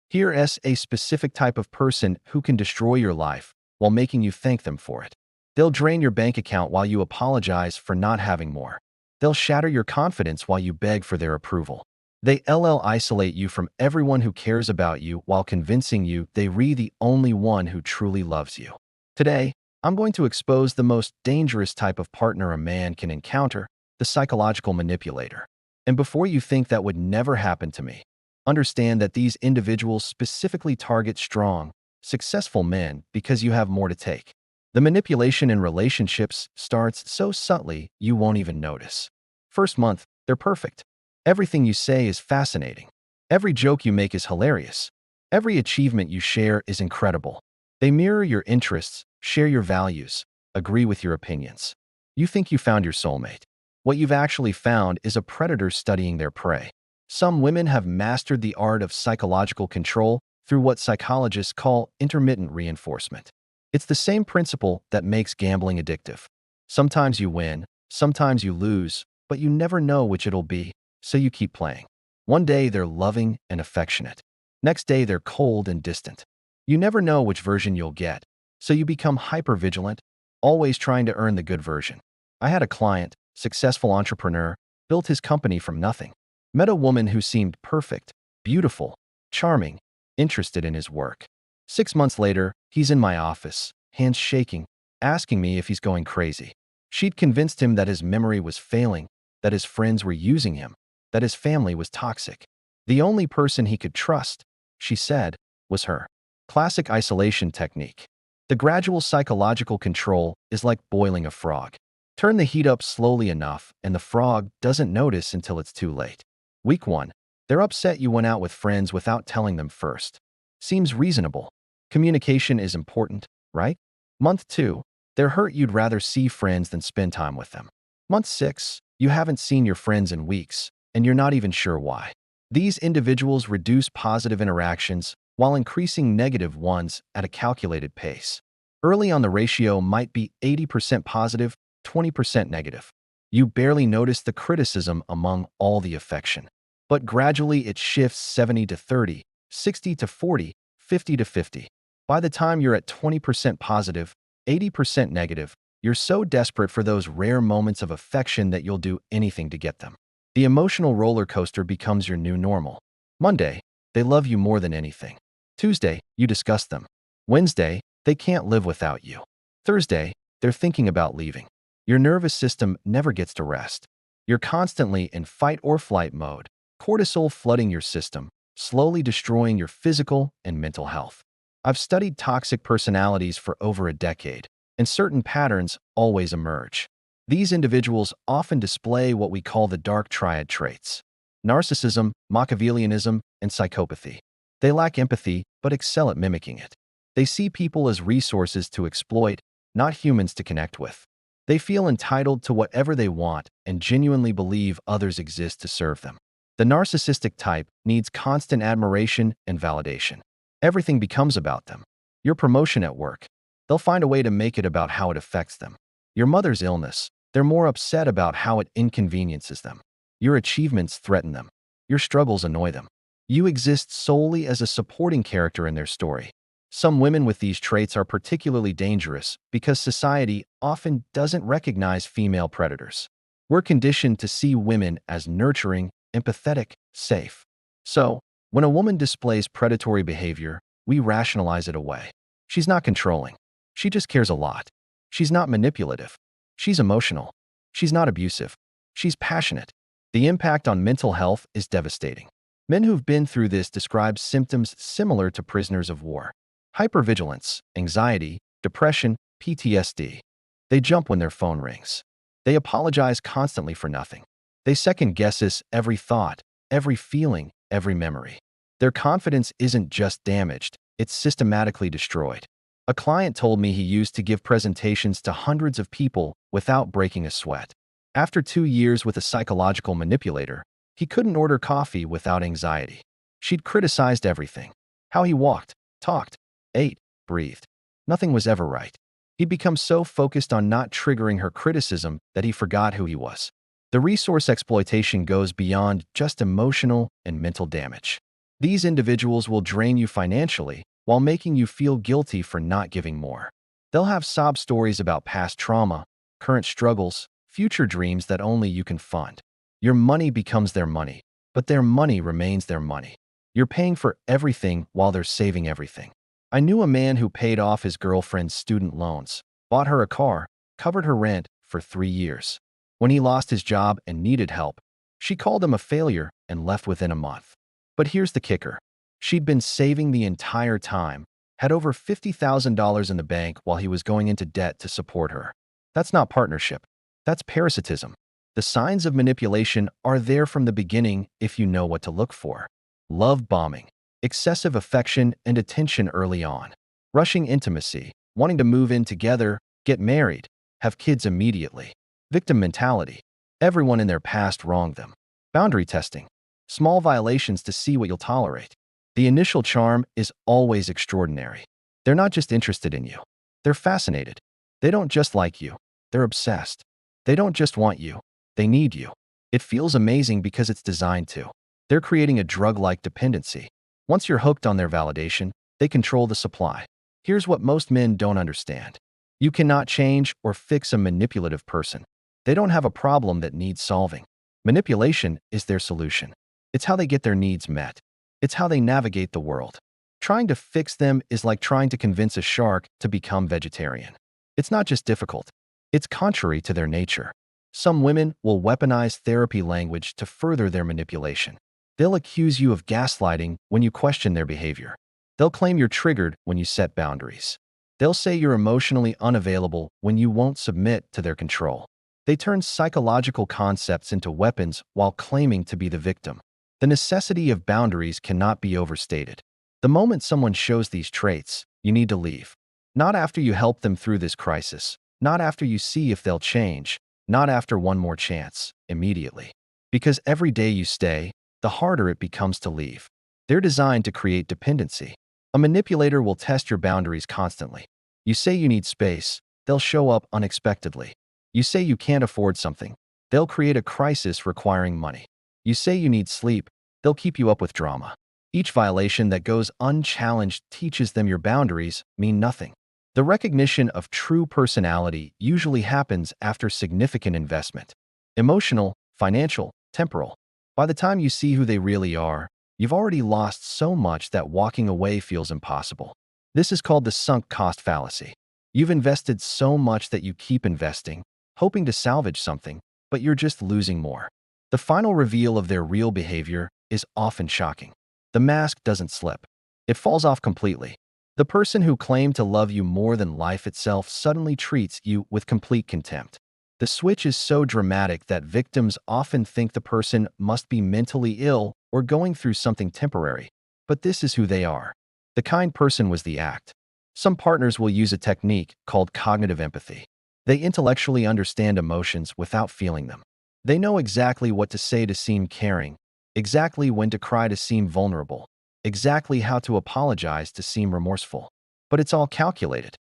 Here's a specific type of person who can destroy your life while making you thank them for it. They'll drain your bank account while you apologize for not having more. They'll shatter your confidence while you beg for their approval. They'll isolate you from everyone who cares about you while convincing you they're the only one who truly loves you. Today, I'm going to expose the most dangerous type of partner a man can encounter, the psychological manipulator. And before you think that would never happen to me, understand that these individuals specifically target strong, successful men because you have more to take. The manipulation in relationships starts so subtly you won't even notice. First month, they're perfect. Everything you say is fascinating. Every joke you make is hilarious. Every achievement you share is incredible. They mirror your interests, share your values, agree with your opinions. You think you found your soulmate. What you've actually found is a predator studying their prey. Some women have mastered the art of psychological control through what psychologists call intermittent reinforcement. It's the same principle that makes gambling addictive. Sometimes you win, sometimes you lose, but you never know which it'll be, so you keep playing. One day they're loving and affectionate. Next day they're cold and distant. You never know which version you'll get, so you become hyper-vigilant, always trying to earn the good version. I had a client, successful entrepreneur, built his company from nothing. Met a woman who seemed perfect, beautiful, charming, interested in his work. 6 months later, he's in my office, hands shaking, asking me if he's going crazy. She'd convinced him that his memory was failing, that his friends were using him, that his family was toxic. The only person he could trust, she said, was her. Classic isolation technique. The gradual psychological control is like boiling a frog. Turn the heat up slowly enough, and the frog doesn't notice until it's too late. Week 1. They're upset you went out with friends without telling them first. Seems reasonable. Communication is important, right? Month 2. They're hurt you'd rather see friends than spend time with them. Month 6. You haven't seen your friends in weeks, and you're not even sure why. These individuals reduce positive interactions while increasing negative ones at a calculated pace. Early on, the ratio might be 80% positive, 20% negative. You barely notice the criticism among all the affection. But gradually it shifts 70 to 30, 60 to 40, 50 to 50. By the time you're at 20% positive, 80% negative, you're so desperate for those rare moments of affection that you'll do anything to get them. The emotional roller coaster becomes your new normal. Monday, they love you more than anything. Tuesday, you disgust them. Wednesday, they can't live without you. Thursday, they're thinking about leaving. Your nervous system never gets to rest. You're constantly in fight or flight mode, cortisol flooding your system, slowly destroying your physical and mental health. I've studied toxic personalities for over a decade, and certain patterns always emerge. These individuals often display what we call the dark triad traits: narcissism, Machiavellianism, and psychopathy. They lack empathy, but excel at mimicking it. They see people as resources to exploit, not humans to connect with. They feel entitled to whatever they want and genuinely believe others exist to serve them. The narcissistic type needs constant admiration and validation. Everything becomes about them. Your promotion at work, they'll find a way to make it about how it affects them. Your mother's illness, they're more upset about how it inconveniences them. Your achievements threaten them. Your struggles annoy them. You exist solely as a supporting character in their story. Some women with these traits are particularly dangerous because society often doesn't recognize female predators. We're conditioned to see women as nurturing, empathetic, safe. So, when a woman displays predatory behavior, we rationalize it away. She's not controlling. She just cares a lot. She's not manipulative. She's emotional. She's not abusive. She's passionate. The impact on mental health is devastating. Men who've been through this describe symptoms similar to prisoners of war: hypervigilance, anxiety, depression, PTSD. They jump when their phone rings. They apologize constantly for nothing. They second-guess every thought, every feeling, every memory. Their confidence isn't just damaged, it's systematically destroyed. A client told me he used to give presentations to hundreds of people without breaking a sweat. After 2 years with a psychological manipulator, he couldn't order coffee without anxiety. She'd criticized everything: how he walked, talked, ate, breathed. Nothing was ever right. He'd become so focused on not triggering her criticism that he forgot who he was. The resource exploitation goes beyond just emotional and mental damage. These individuals will drain you financially while making you feel guilty for not giving more. They'll have sob stories about past trauma, current struggles, future dreams that only you can fund. Your money becomes their money, but their money remains their money. You're paying for everything while they're saving everything. I knew a man who paid off his girlfriend's student loans, bought her a car, covered her rent for 3 years. When he lost his job and needed help, she called him a failure and left within a month. But here's the kicker. She'd been saving the entire time, had over $50,000 in the bank while he was going into debt to support her. That's not partnership. That's parasitism. The signs of manipulation are there from the beginning if you know what to look for. Love bombing, excessive affection and attention early on, rushing intimacy, wanting to move in together, get married, have kids immediately. Victim mentality. Everyone in their past wronged them. Boundary testing. Small violations to see what you'll tolerate. The initial charm is always extraordinary. They're not just interested in you. They're fascinated. They don't just like you. They're obsessed. They don't just want you. They need you. It feels amazing because it's designed to. They're creating a drug-like dependency. Once you're hooked on their validation, they control the supply. Here's what most men don't understand. You cannot change or fix a manipulative person. They don't have a problem that needs solving. Manipulation is their solution. It's how they get their needs met. It's how they navigate the world. Trying to fix them is like trying to convince a shark to become vegetarian. It's not just difficult. It's contrary to their nature. Some women will weaponize therapy language to further their manipulation. They'll accuse you of gaslighting when you question their behavior. They'll claim you're triggered when you set boundaries. They'll say you're emotionally unavailable when you won't submit to their control. They turn psychological concepts into weapons while claiming to be the victim. The necessity of boundaries cannot be overstated. The moment someone shows these traits, you need to leave. Not after you help them through this crisis. Not after you see if they'll change. Not after one more chance. Immediately. Because every day you stay, the harder it becomes to leave. They're designed to create dependency. A manipulator will test your boundaries constantly. You say you need space, they'll show up unexpectedly. You say you can't afford something, they'll create a crisis requiring money. You say you need sleep, they'll keep you up with drama. Each violation that goes unchallenged teaches them your boundaries mean nothing. The recognition of true personality usually happens after significant investment. Emotional, financial, temporal. By the time you see who they really are, you've already lost so much that walking away feels impossible. This is called the sunk cost fallacy. You've invested so much that you keep investing, hoping to salvage something, but you're just losing more. The final reveal of their real behavior is often shocking. The mask doesn't slip. It falls off completely. The person who claimed to love you more than life itself suddenly treats you with complete contempt. The switch is so dramatic that victims often think the person must be mentally ill or going through something temporary. But this is who they are. The kind person was the act. Some partners will use a technique called cognitive empathy. They intellectually understand emotions without feeling them. They know exactly what to say to seem caring, exactly when to cry to seem vulnerable, exactly how to apologize to seem remorseful. But it's all calculated.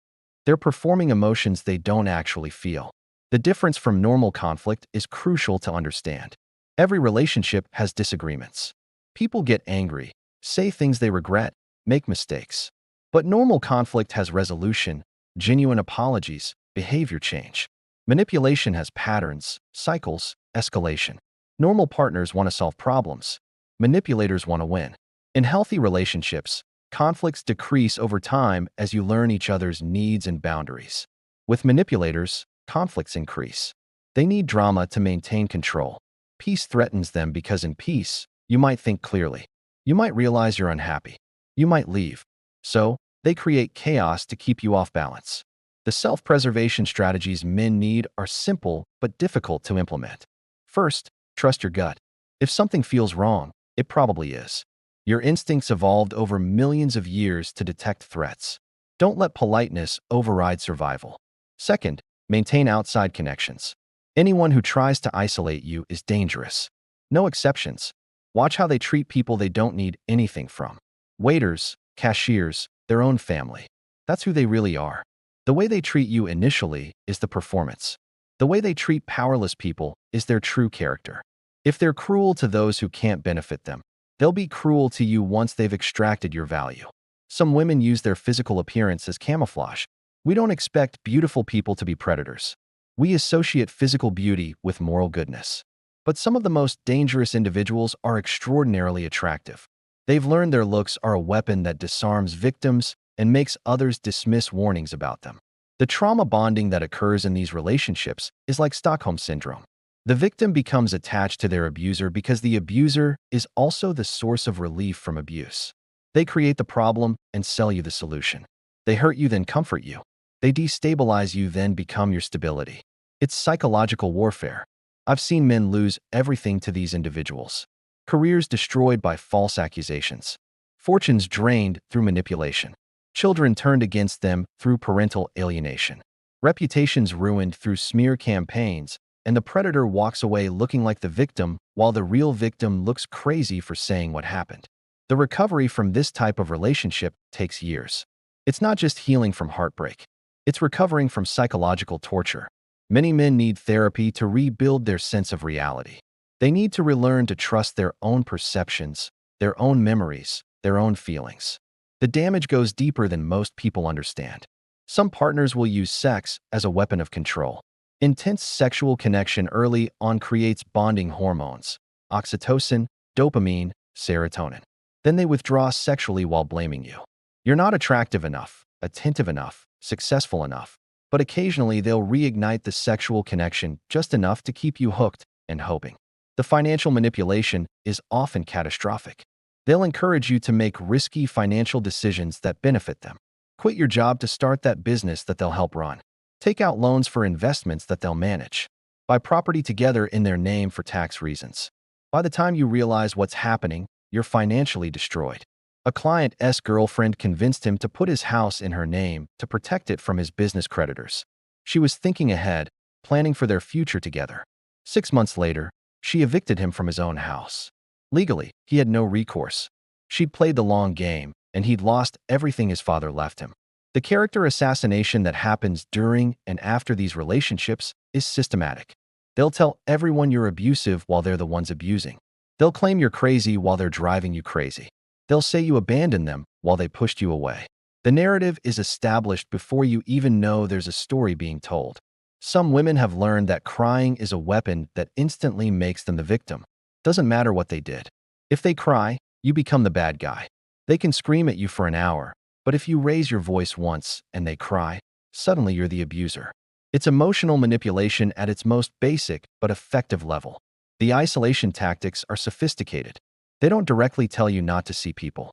They're performing emotions they don't actually feel. The difference from normal conflict is crucial to understand. Every relationship has disagreements. People get angry, say things they regret, make mistakes. But normal conflict has resolution, genuine apologies, behavior change. Manipulation has patterns, cycles, escalation. Normal partners want to solve problems. Manipulators want to win. In healthy relationships, conflicts decrease over time as you learn each other's needs and boundaries. With manipulators, conflicts increase. They need drama to maintain control. Peace threatens them because in peace, you might think clearly. You might realize you're unhappy. You might leave. So, they create chaos to keep you off balance. The self-preservation strategies men need are simple but difficult to implement. First, trust your gut. If something feels wrong, it probably is. Your instincts evolved over millions of years to detect threats. Don't let politeness override survival. Second, maintain outside connections. Anyone who tries to isolate you is dangerous. No exceptions. Watch how they treat people they don't need anything from. Waiters, cashiers, their own family. That's who they really are. The way they treat you initially is the performance. The way they treat powerless people is their true character. If they're cruel to those who can't benefit them, They'll be cruel to you once they've extracted your value. Some women use their physical appearance as camouflage. We don't expect beautiful people to be predators. We associate physical beauty with moral goodness. But some of the most dangerous individuals are extraordinarily attractive. They've learned their looks are a weapon that disarms victims and makes others dismiss warnings about them. The trauma bonding that occurs in these relationships is like Stockholm Syndrome. The victim becomes attached to their abuser because the abuser is also the source of relief from abuse. They create the problem and sell you the solution. They hurt you, then comfort you. They destabilize you, then become your stability. It's psychological warfare. I've seen men lose everything to these individuals. Careers destroyed by false accusations. Fortunes drained through manipulation. Children turned against them through parental alienation. Reputations ruined through smear campaigns, and the predator walks away looking like the victim while the real victim looks crazy for saying what happened. The recovery from this type of relationship takes years. It's not just healing from heartbreak. It's recovering from psychological torture. Many men need therapy to rebuild their sense of reality. They need to relearn to trust their own perceptions, their own memories, their own feelings. The damage goes deeper than most people understand. Some partners will use sex as a weapon of control. Intense sexual connection early on creates bonding hormones, oxytocin, dopamine, serotonin. Then they withdraw sexually while blaming you. You're not attractive enough, attentive enough, successful enough, but occasionally they'll reignite the sexual connection just enough to keep you hooked and hoping. The financial manipulation is often catastrophic. They'll encourage you to make risky financial decisions that benefit them. Quit your job to start that business that they'll help run. Take out loans for investments that they'll manage. Buy property together in their name for tax reasons. By the time you realize what's happening, you're financially destroyed. A client's girlfriend convinced him to put his house in her name to protect it from his business creditors. She was thinking ahead, planning for their future together. 6 months later, she evicted him from his own house. Legally, he had no recourse. She'd played the long game, and he'd lost everything his father left him. The character assassination that happens during and after these relationships is systematic. They'll tell everyone you're abusive while they're the ones abusing. They'll claim you're crazy while they're driving you crazy. They'll say you abandoned them while they pushed you away. The narrative is established before you even know there's a story being told. Some women have learned that crying is a weapon that instantly makes them the victim. Doesn't matter what they did. If they cry, you become the bad guy. They can scream at you for an hour, but if you raise your voice once and they cry, suddenly you're the abuser. It's emotional manipulation at its most basic but effective level. The isolation tactics are sophisticated. They don't directly tell you not to see people.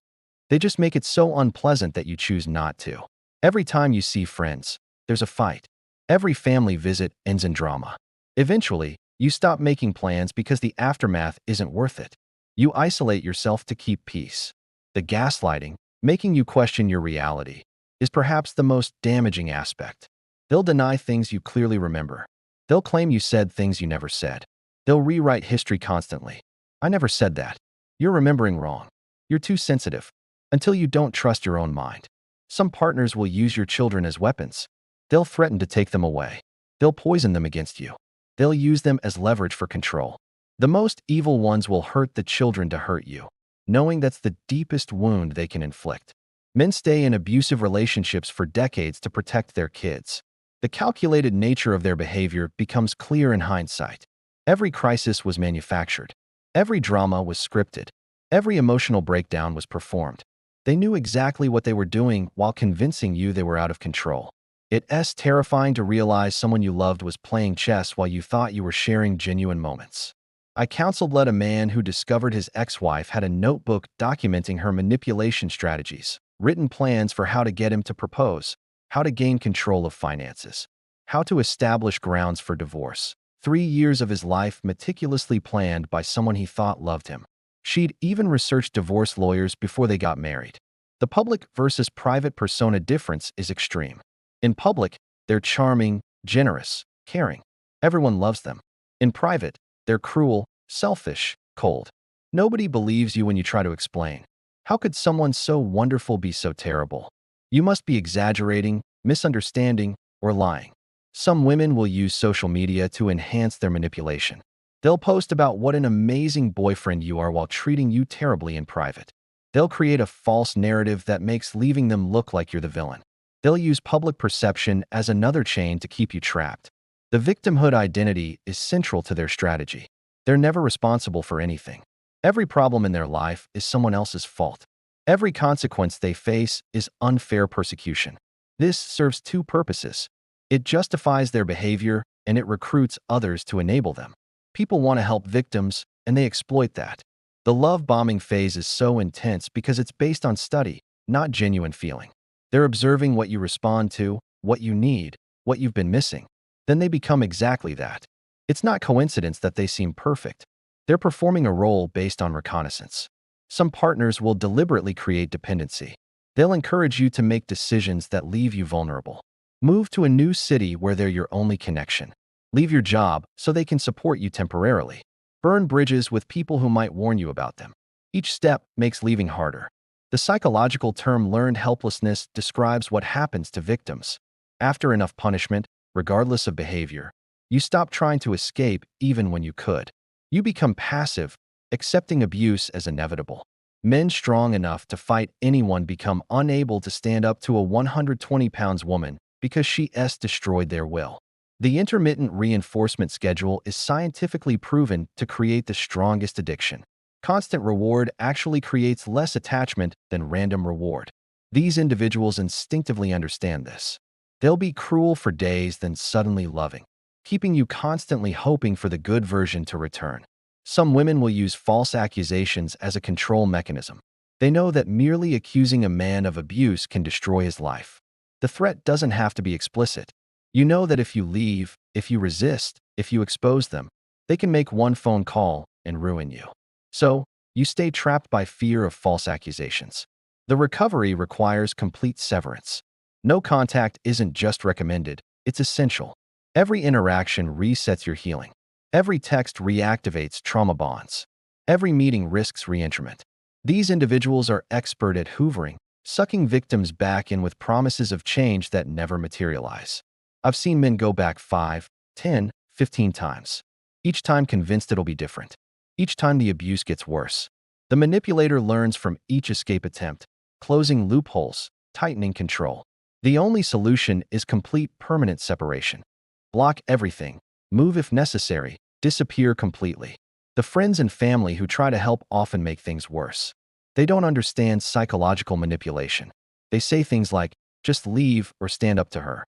They just make it so unpleasant that you choose not to. Every time you see friends, there's a fight. Every family visit ends in drama. Eventually, you stop making plans because the aftermath isn't worth it. You isolate yourself to keep peace. The gaslighting, making you question your reality, is perhaps the most damaging aspect. They'll deny things you clearly remember. They'll claim you said things you never said. They'll rewrite history constantly. I never said that. You're remembering wrong. You're too sensitive. Until you don't trust your own mind. Some partners will use your children as weapons. They'll threaten to take them away. They'll poison them against you. They'll use them as leverage for control. The most evil ones will hurt the children to hurt you, knowing that's the deepest wound they can inflict. Men stay in abusive relationships for decades to protect their kids. The calculated nature of their behavior becomes clear in hindsight. Every crisis was manufactured. Every drama was scripted. Every emotional breakdown was performed. They knew exactly what they were doing while convincing you they were out of control. It's terrifying to realize someone you loved was playing chess while you thought you were sharing genuine moments. I counseled a man who discovered his ex-wife had a notebook documenting her manipulation strategies, written plans for how to get him to propose, how to gain control of finances, how to establish grounds for divorce. 3 years of his life meticulously planned by someone he thought loved him. She'd even researched divorce lawyers before they got married. The public versus private persona difference is extreme. In public, they're charming, generous, caring. Everyone loves them. In private, they're cruel, selfish, cold. Nobody believes you when you try to explain. How could someone so wonderful be so terrible? You must be exaggerating, misunderstanding, or lying. Some women will use social media to enhance their manipulation. They'll post about what an amazing boyfriend you are while treating you terribly in private. They'll create a false narrative that makes leaving them look like you're the villain. They'll use public perception as another chain to keep you trapped. The victimhood identity is central to their strategy. They're never responsible for anything. Every problem in their life is someone else's fault. Every consequence they face is unfair persecution. This serves two purposes. It justifies their behavior and it recruits others to enable them. People want to help victims, and they exploit that. The love bombing phase is so intense because it's based on study, not genuine feeling. They're observing what you respond to, what you need, what you've been missing. Then they become exactly that. It's not coincidence that they seem perfect. They're performing a role based on reconnaissance. Some partners will deliberately create dependency. They'll encourage you to make decisions that leave you vulnerable. Move to a new city where they're your only connection. Leave your job so they can support you temporarily. Burn bridges with people who might warn you about them. Each step makes leaving harder. The psychological term learned helplessness describes what happens to victims. After enough punishment, regardless of behavior, you stop trying to escape even when you could. You become passive, accepting abuse as inevitable. Men strong enough to fight anyone become unable to stand up to a 120-pound woman because she's destroyed their will. The intermittent reinforcement schedule is scientifically proven to create the strongest addiction. Constant reward actually creates less attachment than random reward. These individuals instinctively understand this. They'll be cruel for days, then suddenly loving, keeping you constantly hoping for the good version to return. Some women will use false accusations as a control mechanism. They know that merely accusing a man of abuse can destroy his life. The threat doesn't have to be explicit. You know that if you leave, if you resist, if you expose them, they can make one phone call and ruin you. So, you stay trapped by fear of false accusations. The recovery requires complete severance. No contact isn't just recommended, it's essential. Every interaction resets your healing. Every text reactivates trauma bonds. Every meeting risks reentrament. These individuals are expert at hoovering, sucking victims back in with promises of change that never materialize. I've seen men go back 5, 10, 15 times. Each time convinced it'll be different. Each time the abuse gets worse. The manipulator learns from each escape attempt, closing loopholes, tightening control. The only solution is complete permanent separation. Block everything, move if necessary, disappear completely. The friends and family who try to help often make things worse. They don't understand psychological manipulation. They say things like, just leave or stand up to her.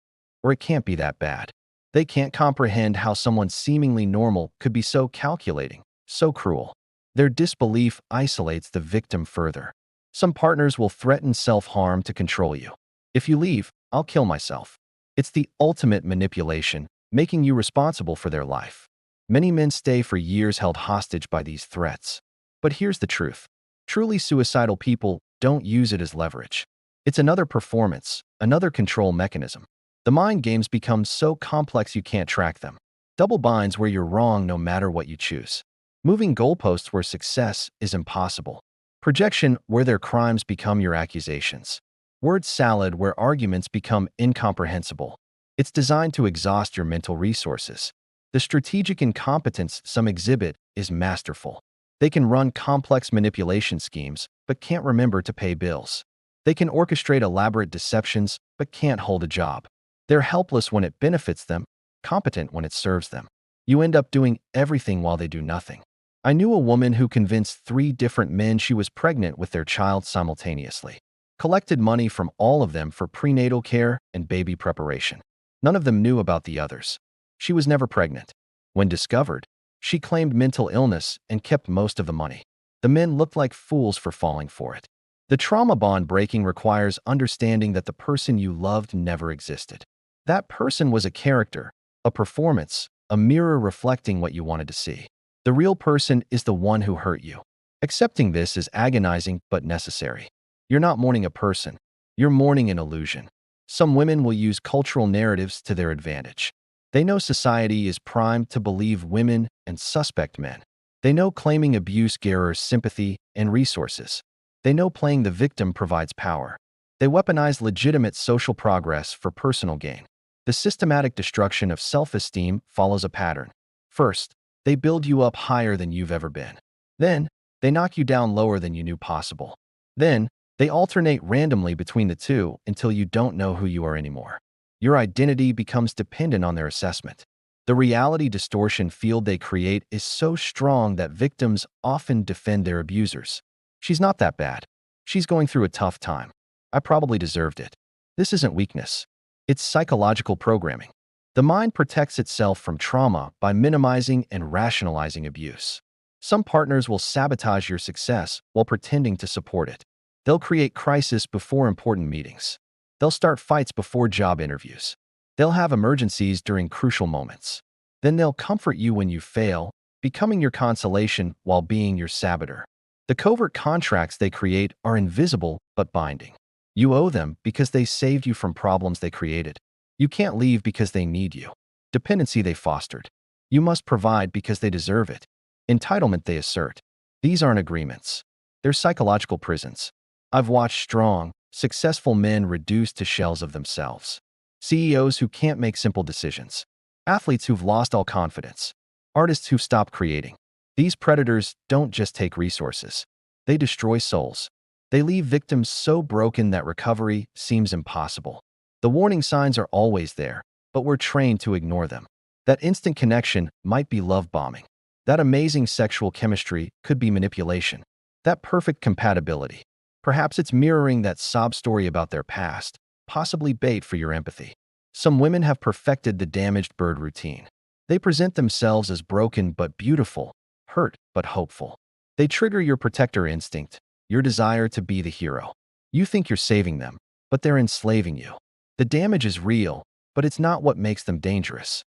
Or it can't be that bad. They can't comprehend how someone seemingly normal could be so calculating, so cruel. Their disbelief isolates the victim further. Some partners will threaten self-harm to control you. If you leave, I'll kill myself. It's the ultimate manipulation, making you responsible for their life. Many men stay for years held hostage by these threats. But here's the truth. Truly suicidal people don't use it as leverage. It's another performance, another control mechanism. The mind games become so complex you can't track them. Double binds where you're wrong no matter what you choose. Moving goalposts where success is impossible. Projection where their crimes become your accusations. Word salad where arguments become incomprehensible. It's designed to exhaust your mental resources. The strategic incompetence some exhibit is masterful. They can run complex manipulation schemes, but can't remember to pay bills. They can orchestrate elaborate deceptions, but can't hold a job. They're helpless when it benefits them, competent when it serves them. You end up doing everything while they do nothing. I knew a woman who convinced 3 different men she was pregnant with their child simultaneously. Collected money from all of them for prenatal care and baby preparation. None of them knew about the others. She was never pregnant. When discovered, she claimed mental illness and kept most of the money. The men looked like fools for falling for it. The trauma bond breaking requires understanding that the person you loved never existed. That person was a character, a performance, a mirror reflecting what you wanted to see. The real person is the one who hurt you. Accepting this is agonizing but necessary. You're not mourning a person. You're mourning an illusion. Some women will use cultural narratives to their advantage. They know society is primed to believe women and suspect men. They know claiming abuse garners sympathy and resources. They know playing the victim provides power. They weaponize legitimate social progress for personal gain. The systematic destruction of self-esteem follows a pattern. First, They build you up higher than you've ever been. Then, they knock you down lower than you knew possible. Then, they alternate randomly between the two until you don't know who you are anymore. Your identity becomes dependent on their assessment. The reality distortion field they create is so strong that victims often defend their abusers. She's not that bad. She's going through a tough time. I probably deserved it. This isn't weakness. It's psychological programming. The mind protects itself from trauma by minimizing and rationalizing abuse. Some partners will sabotage your success while pretending to support it. They'll create crisis before important meetings. They'll start fights before job interviews. They'll have emergencies during crucial moments. Then they'll comfort you when you fail, becoming your consolation while being your saboteur. The covert contracts they create are invisible but binding. You owe them because they saved you from problems they created. You can't leave because they need you. Dependency they fostered. You must provide because they deserve it. Entitlement they assert. These aren't agreements. They're psychological prisons. I've watched strong, successful men reduced to shells of themselves. CEOs who can't make simple decisions. Athletes who've lost all confidence. Artists who've stopped creating. These predators don't just take resources. They destroy souls. They leave victims so broken that recovery seems impossible. The warning signs are always there, but we're trained to ignore them. That instant connection might be love bombing. That amazing sexual chemistry could be manipulation. That perfect compatibility. Perhaps it's mirroring that sob story about their past, possibly bait for your empathy. Some women have perfected the damaged bird routine. They present themselves as broken but beautiful, hurt but hopeful. They trigger your protector instinct, your desire to be the hero. You think you're saving them, but they're enslaving you. The damage is real, but it's not what makes them dangerous.